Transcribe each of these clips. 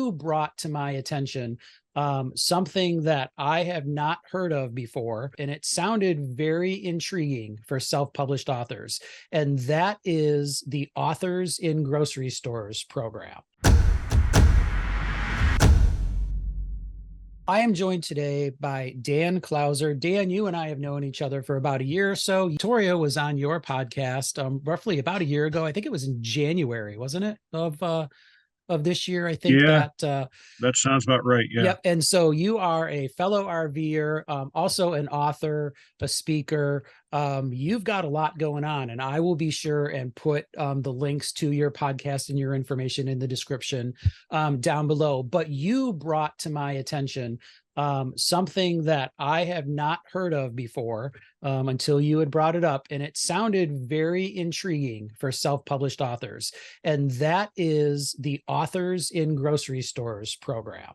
you brought to my attention something that I have not heard of before, and it sounded very intriguing for self-published authors, and that is the Authors in Grocery Stores program. I am joined today by Dan Clauser. Dan, you and I have known each other for about a year or so. Victoria was on your podcast roughly about a year ago. I think it was in January, wasn't it, of this year? I think that sounds about right. Yeah. Yep. And so you are a fellow RVer, also an author, a speaker. You've got a lot going on, and I will be sure and put the links to your podcast and your information in the description down below. But you brought to my attention something that I have not heard of before until you had brought it up, and it sounded very intriguing for self-published authors, and that is the Authors in Grocery Stores program.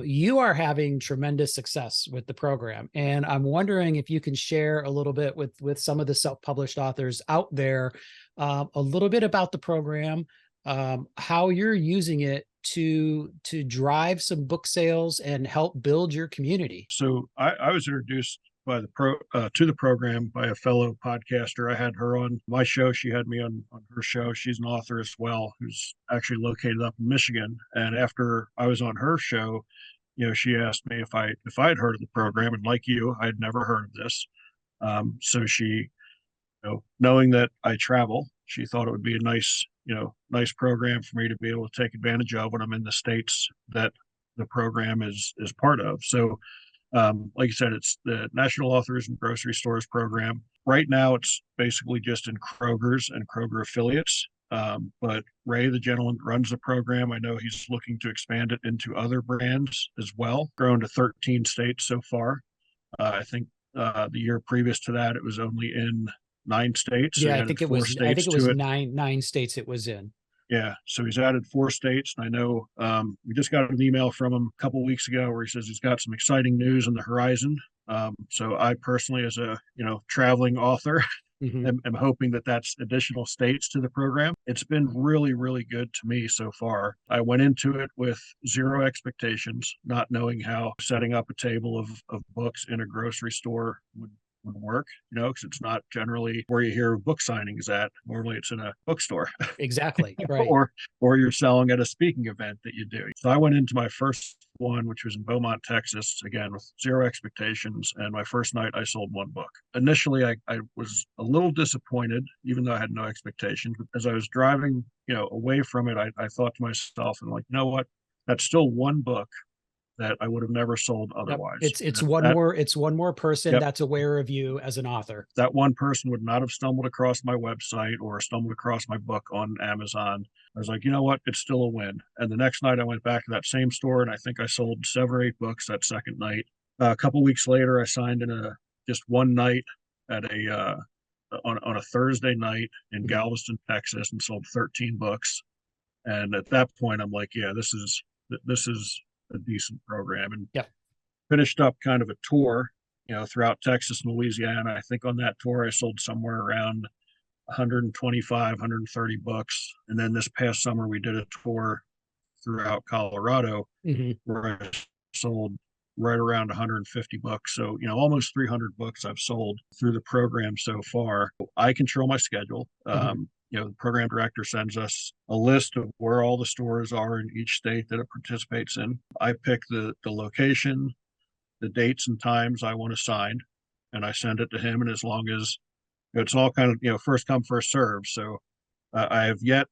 You are having tremendous success with the program, and I'm wondering if you can share a little bit with some of the self-published authors out there, a little bit about the program, how you're using it to drive some book sales and help build your community. So I was introduced by to the program by a fellow podcaster. I had her on my show. She had me on her show. She's an author as well, who's actually located up in Michigan. And after I was on her show, she asked me if I had heard of the program, and like you, I had never heard of this. So she, knowing that I travel, she thought it would be a nice program for me to be able to take advantage of when I'm in the states that the program is part of. So, like you said, it's the National Authors and Grocery Stores program. Right now, it's basically just in Kroger's and Kroger affiliates. But Ray, the gentleman that runs the program, I know he's looking to expand it into other brands as well. Grown to 13 states so far. I think the year previous to that, it was only in 9 states. Yeah, so I think it was nine states it was in. Yeah, so he's added 4 states, and I know we just got an email from him a couple of weeks ago where he says he's got some exciting news on the horizon. So I personally, as a traveling author, am hoping that that's additional states to the program. It's been really, really good to me so far. I went into it with zero expectations, not knowing how setting up a table of books in a grocery store would work, because it's not generally where you hear book signings at. Normally it's in a bookstore. Exactly. Right. or you're selling at a speaking event that you do. So I went into my first one, which was in Beaumont, Texas, again with zero expectations, and my first night I sold 1 book. Initially I was a little disappointed, even though I had no expectations, but as I was driving away from it, I thought to myself, and like, you know what, that's still 1 book that I would have never sold otherwise. Yep. It's one more person yep. that's aware of you as an author. That one person would not have stumbled across my website or stumbled across my book on Amazon. I was like, you know what? It's still a win. And the next night I went back to that same store, and I think I sold 7 or 8 books that second night. A couple weeks later, I signed in just one night at on a Thursday night in Galveston, Texas, and sold 13 books. And at that point, I'm like, yeah, this is a decent program, and finished up kind of a tour, throughout Texas and Louisiana. I think on that tour, I sold somewhere around 125, 130 books. And then this past summer, we did a tour throughout Colorado where I sold right around 150 books. So, almost 300 books I've sold through the program so far. I control my schedule. The program director sends us a list of where all the stores are in each state that it participates in. I pick the location, the dates and times I want assigned, and I send it to him. And as long as it's all kind of, first come, first serve. So I have yet,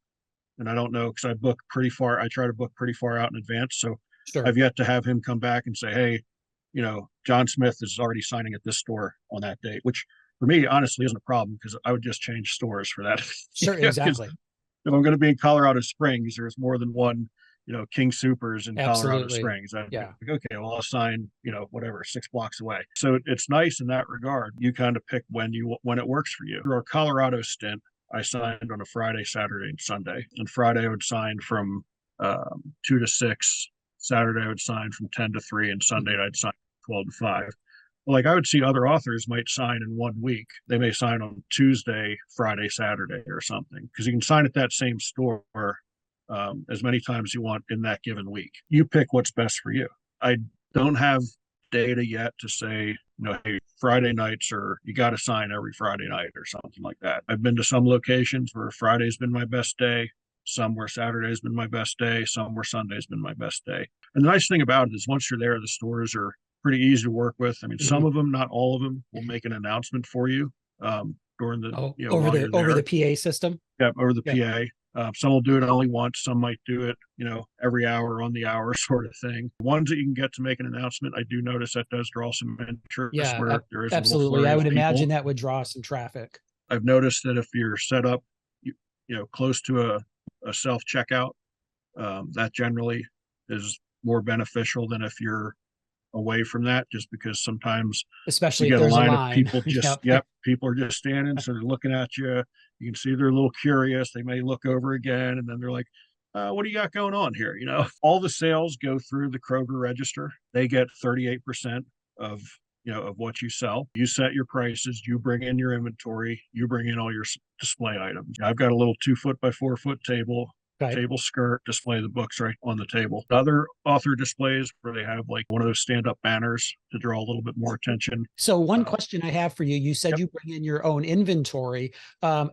and I don't know, because I try to book pretty far out in advance. So sure. I've yet to have him come back and say, hey, John Smith is already signing at this store on that date, which for me, honestly, isn't a problem, because I would just change stores for that. Sure, exactly. If I'm going to be in Colorado Springs, there's more than one, King Soopers in Colorado Springs. Okay, well, I'll sign, whatever, 6 blocks away. So it's nice in that regard. You kind of pick when it works for you. For our Colorado stint, I signed on a Friday, Saturday, and Sunday. And Friday I would sign from 2 to 6. Saturday I would sign from 10 to 3, and Sunday I'd sign 12 to 5. Like, I would see other authors might sign in 1 week. They may sign on Tuesday, Friday, Saturday or something, because you can sign at that same store as many times as you want in that given week. You pick what's best for you. I don't have data yet to say, hey, Friday nights, or you got to sign every Friday night or something like that. I've been to some locations where Friday's been my best day, some where Saturday's been my best day, some where Sunday's been my best day. And the nice thing about it is once you're there, the stores are pretty easy to work with. I mean, some of them, not all of them, will make an announcement for you during the, while you're over there. the PA system. Yeah, over the PA. Some will do it only once. Some might do it, every hour on the hour sort of thing. Ones that you can get to make an announcement, I do notice that does draw some interest Yeah, where there is a little absolutely. flurry I of would people. imagine that would draw some traffic. I've noticed that if you're set up, close to a self checkout, that generally is more beneficial than if you're away from that, just because sometimes you Especially if get a there's a line of line. people just, people are just standing. So they're looking at you. You can see they're a little curious. They may look over again and then they're like, what do you got going on here? All the sales go through the Kroger register. They get 38% of, of what you sell. You set your prices, you bring in your inventory, you bring in all your display items. I've got a little 2 foot by 4 foot table, Okay. table skirt, display the books right on the table. Other author displays where they have like one of those stand-up banners to draw a little bit more attention. So one question I have for you, you said you bring in your own inventory.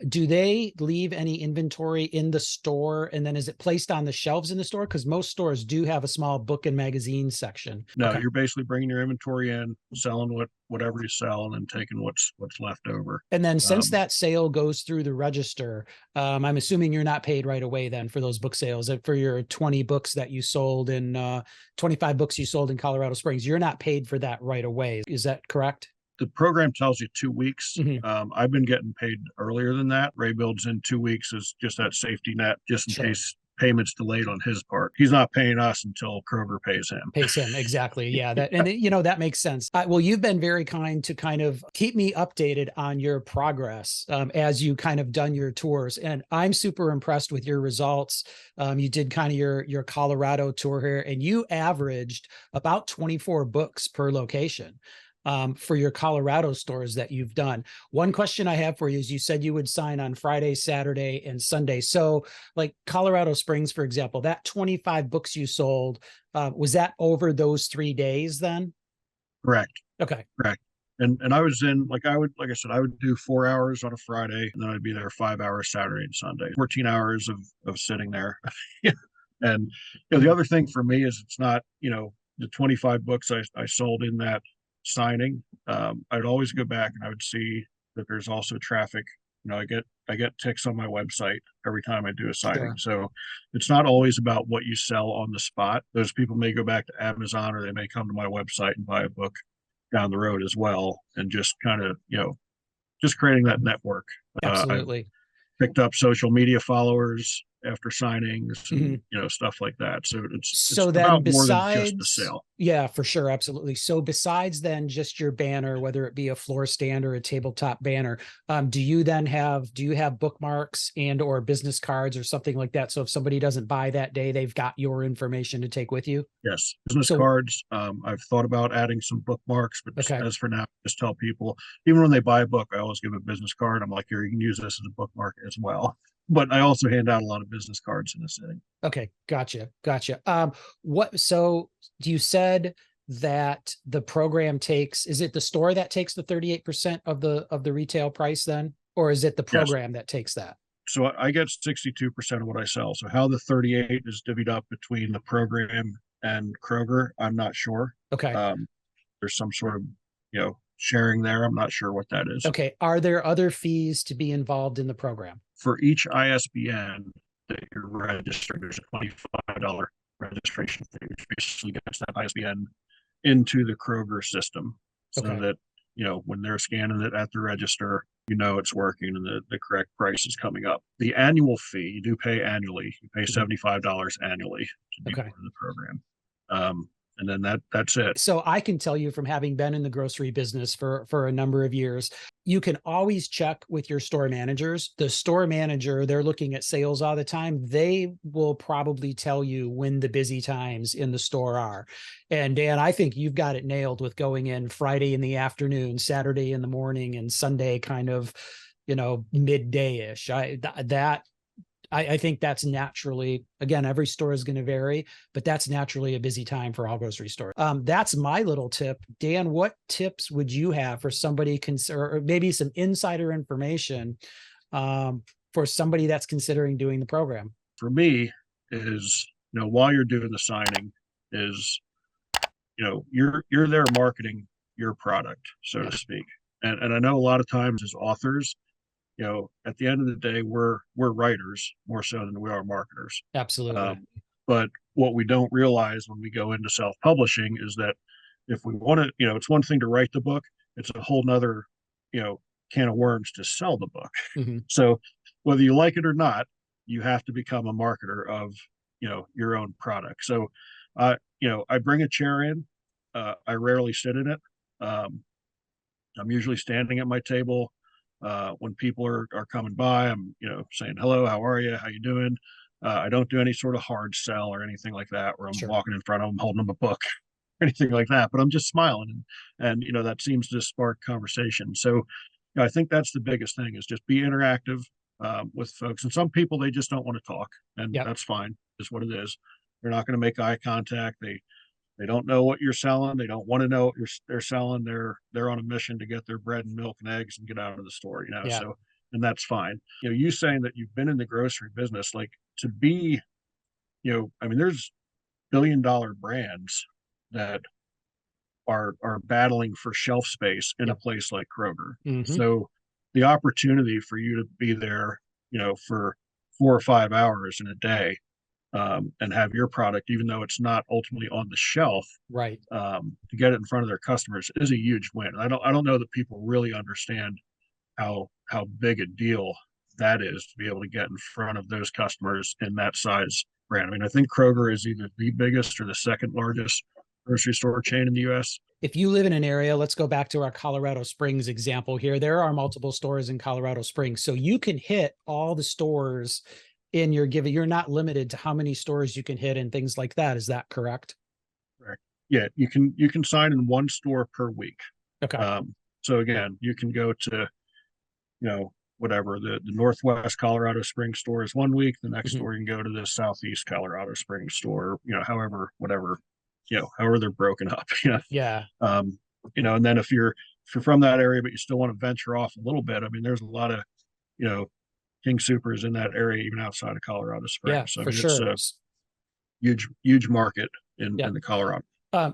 Do they leave any inventory in the store? And then is it placed on the shelves in the store? Because most stores do have a small book and magazine section. No, Okay. you're basically bringing your inventory in, selling whatever you sell, and then taking what's left over. And then since that sale goes through the register, I'm assuming you're not paid right away then for those book sales. For your 20 books that you sold in 25 books you sold in Colorado Springs, you're not paid for that right away. Is that correct? The program tells you 2 weeks. I've been getting paid earlier than that. Ray builds in 2 weeks as just that safety net, just in case payments delayed on his part. He's not paying us until Kroger pays him. Exactly. Yeah. That makes sense. Well, you've been very kind to kind of keep me updated on your progress as you kind of done your tours. And I'm super impressed with your results. You did kind of your Colorado tour here, and you averaged about 24 books per location. For your Colorado stores that you've done. One question I have for you is you said you would sign on Friday, Saturday, and Sunday. So like Colorado Springs, for example, that 25 books you sold, was that over those 3 days then? Correct. Okay. Correct. And I was in, like I said, I would do 4 hours on a Friday, and then I'd be there 5 hours Saturday and Sunday, 14 hours of sitting there. And the other thing for me is it's not, the 25 books I sold in that signing, I'd always go back and I would see that there's also traffic. I get ticks on my website every time I do a signing. So it's not always about what you sell on the spot. Those people may go back to Amazon, or they may come to my website and buy a book down the road as well, and just kind of just creating that network. Absolutely. I've picked up social media followers after signings and stuff like that. So it's about more than just the sale. Yeah, for sure. Absolutely. So besides then just your banner, whether it be a floor stand or a tabletop banner, do you have bookmarks and or business cards or something like that? So if somebody doesn't buy that day, they've got your information to take with you? Yes. Business cards. I've thought about adding some bookmarks, but as for now, just tell people, even when they buy a book, I always give a business card. I'm like, here, you can use this as a bookmark as well. But I also hand out a lot of business cards in the city. Okay. Gotcha. So you said that the program is it the store that takes the 38% of the retail price then? Or is it the program that takes that? So I get 62% of what I sell. So how the 38 is divvied up between the program and Kroger, I'm not sure. Okay. There's some sort of, sharing there. I'm not sure what that is. Okay. Are there other fees to be involved in the program? For each ISBN that you're registered, there's a $25 registration fee, which basically gets that ISBN into the Kroger system so that, when they're scanning it at the register, it's working and the correct price is coming up. The annual fee, you do pay annually. You pay $75 annually to be part of the program. And then that's it. So I can tell you from having been in the grocery business for a number of years, you can always check with your store managers. The store manager, they're looking at sales all the time. They will probably tell you when the busy times in the store are. And Dan, I think you've got it nailed with going in Friday in the afternoon, Saturday in the morning, and Sunday kind of, midday-ish. I think that's naturally, again, every store is going to vary, but that's naturally a busy time for all grocery stores. That's my little tip. Dan, what tips would you have for somebody, or maybe some insider information for somebody that's considering doing the program? For me, is, while you're doing the signing, is, you're there marketing your product, so Yeah, to speak. And I know a lot of times as authors, at the end of the day, we're writers more so than we are marketers. absolutely. But what we don't realize when we go into self-publishing is that if we want to, it's one thing to write the book, it's a whole nother, you know, can of worms to sell the book. Mm-hmm. So whether you like it or not, you have to become a marketer of, your own product. So, I bring a chair in. I rarely sit in it. I'm usually standing at my table. When people are coming by, I'm, saying, hello, how are you? How you doing? I don't do any sort of hard sell or anything like that where I'm Sure. walking in front of them, holding them a book or anything like that, but I'm just smiling. And that seems to spark conversation. So I think that's the biggest thing is just be interactive with folks. And some people, they just don't want to talk, and Yep. that's fine. Is what it is. They're not going to make eye contact. They don't know what you're selling. They don't want to know what they're selling. They're on a mission to get their bread and milk and eggs and get out of the store, Yeah. So, and that's fine. You saying that you've been in the grocery business, like to be, I mean, there's billion-dollar brands that are battling for shelf space in a Yep. place like Kroger. Mm-hmm. So the opportunity for you to be there, for 4 or 5 hours in a day, and have your product, even though it's not ultimately on the shelf, Right. to get it in front of their customers is a huge win. I don't know that people really understand how big a deal that is to be able to get in front of those customers in that size brand. I mean, I think Kroger is either the biggest or the second largest grocery store chain in the U.S. If you live in an area, let's go back to our Colorado Springs example here. There are multiple stores in Colorado Springs, so you can hit all the stores in your given. You're not limited to how many stores you can hit and things like that. Is that correct? Correct. Yeah, you can sign in one store per week. Okay. So again, you can go to, whatever the Northwest Colorado Springs store is one week. The next Mm-hmm. store you can go to the Southeast Colorado Springs store. However, whatever, however they're broken up. Yeah. Um, and then if you're from that area, but you still want to venture off a little bit, I mean, there's a lot of, you know, King Supers in that area, even outside of Colorado Yeah, Springs. So I for mean, it's sure. a huge market Yeah. in the Colorado.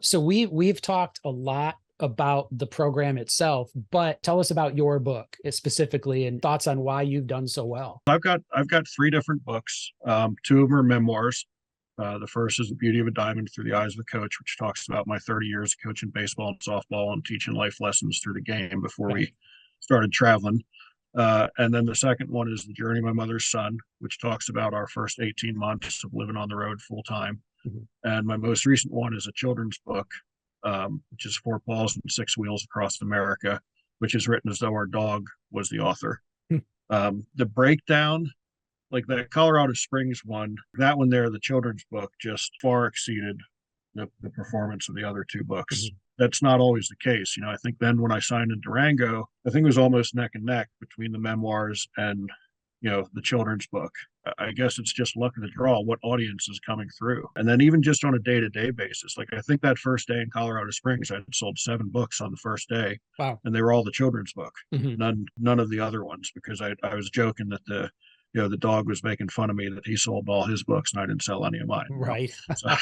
So we've talked a lot about the program itself, but tell us about your book specifically and thoughts on why you've done so well. I've got three different books. Two of them are memoirs. The first is The Beauty of a Diamond Through the Eyes of a Coach, which talks about my 30 years of coaching baseball and softball and teaching life lessons through the game before we started traveling. And then the second one is The Journey of My Mother's Son, which talks about our first 18 months of living on the road full time. Mm-hmm. And my most recent one is a children's book, which is Four Paws and Six Wheels Across America, which is written as though our dog was the author. The breakdown, like that Colorado Springs one, that one there, the children's book, just far exceeded the performance of the other two books. Mm-hmm. That's not always the case. I think then when I signed in Durango, I think it was almost neck and neck between the memoirs and, the children's book. I guess it's just luck of the draw what audience is coming through. And then even just on a day-to-day basis, like I think that first day in Colorado Springs, I sold 7 books on the first day. Wow. And they were all the children's book. Mm-hmm. None of the other ones, because I was joking that the dog was making fun of me that he sold all his books and I didn't sell any of mine. Right. So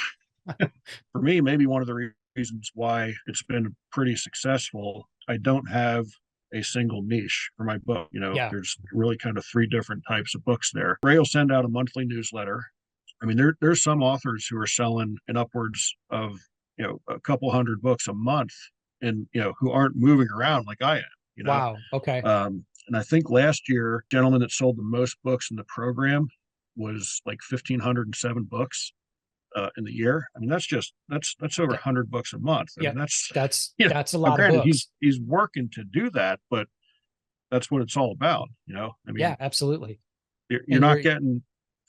for me, maybe one of the reasons why it's been pretty successful, I don't have a single niche for my book. Yeah. There's really kind of 3 different types of books there. Ray will send out a monthly newsletter. I mean, there's some authors who are selling in upwards of, a couple hundred books a month and, who aren't moving around like I am, Wow. Okay. And I think last year, gentleman that sold the most books in the program was like 1,507 books in the year. I mean, that's over 100 books a month. I Yeah, mean, that's a lot of granted, books. he's working to do that, but that's what it's all about. I mean, Yeah, absolutely. you're not getting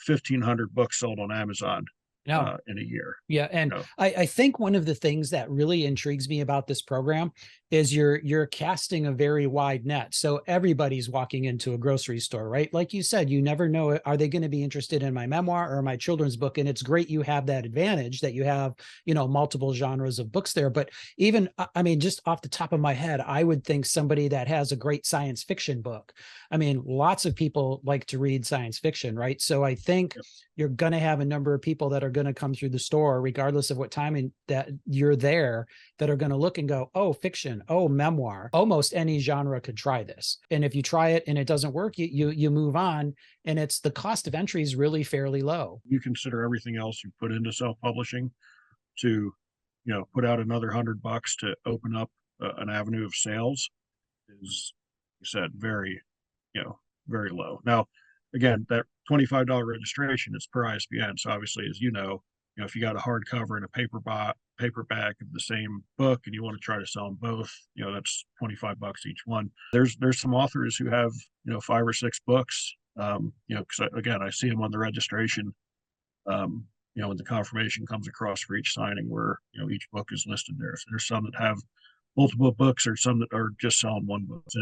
1,500 books sold on Amazon No. in a year. Yeah. And I think one of the things that really intrigues me about this program is you're casting a very wide net. So everybody's walking into a grocery store, right? Like you said, you never know, are they going to be interested in my memoir or my children's book? And it's great you have that advantage that you have, multiple genres of books there. But even, I mean, just off the top of my head, I would think somebody that has a great science fiction book. I mean, lots of people like to read science fiction, right? So I think you're going to have a number of people that are going to come through the store, regardless of what time that you're there, that are going to look and go, oh, fiction, oh, memoir, almost any genre could try this. And if you try it and it doesn't work, you move on. And it's the cost of entry is really fairly low. You consider everything else you put into self-publishing to, put out another $100 to open up an avenue of sales is, you said, very, very low. Now, again, that $25 registration is per ISBN. So obviously, as if you got a hardcover and a paperback of the same book and you want to try to sell them both, that's $25 each one. There's some authors who have, 5 or 6 books, because again, I see them on the registration, when the confirmation comes across for each signing where, each book is listed there. So there's some that have multiple books or some that are just selling one book. So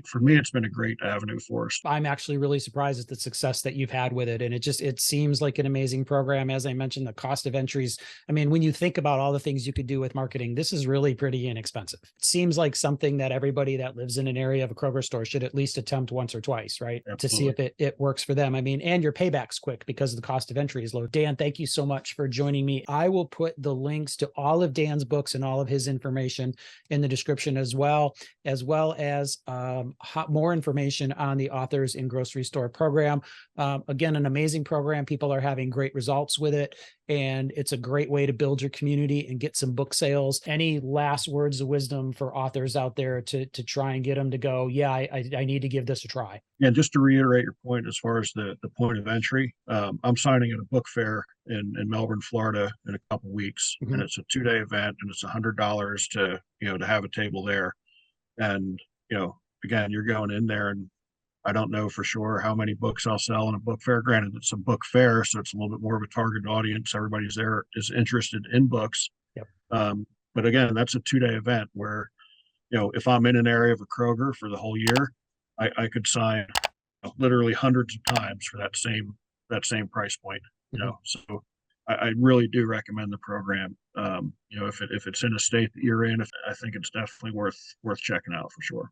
for me, it's been a great avenue for us. I'm actually really surprised at the success that you've had with it. And it seems like an amazing program. As I mentioned, the cost of entries. I mean, when you think about all the things you could do with marketing, this is really pretty inexpensive. It seems like something that everybody that lives in an area of a Kroger store should at least attempt once or twice, right? Absolutely. To see if it works for them. I mean, and your payback's quick because the cost of entry is low. Dan, thank you so much for joining me. I will put the links to all of Dan's books and all of his information in the description as well as more information on the Authors in Grocery Store program. Again, an amazing program. People are having great results with it, and it's a great way to build your community and get some book sales. Any last words of wisdom for authors out there to try and get them to go, yeah, I need to give this a try? Yeah, just to reiterate your point as far as the point of entry, I'm signing at a book fair in Melbourne, Florida in a couple of weeks, and it's a 2-day event, and it's $100 to have a table there. And again, you're going in there, and I don't know for sure how many books I'll sell in a book fair. Granted, it's a book fair, so it's a little bit more of a target audience. Everybody's there is interested in books. Yep. But again, that's a 2-day event where, if I'm in an area of a Kroger for the whole year, I could sign literally hundreds of times for that same price point. So I really do recommend the program. If it's in a state that you're in, I think it's definitely worth checking out for sure.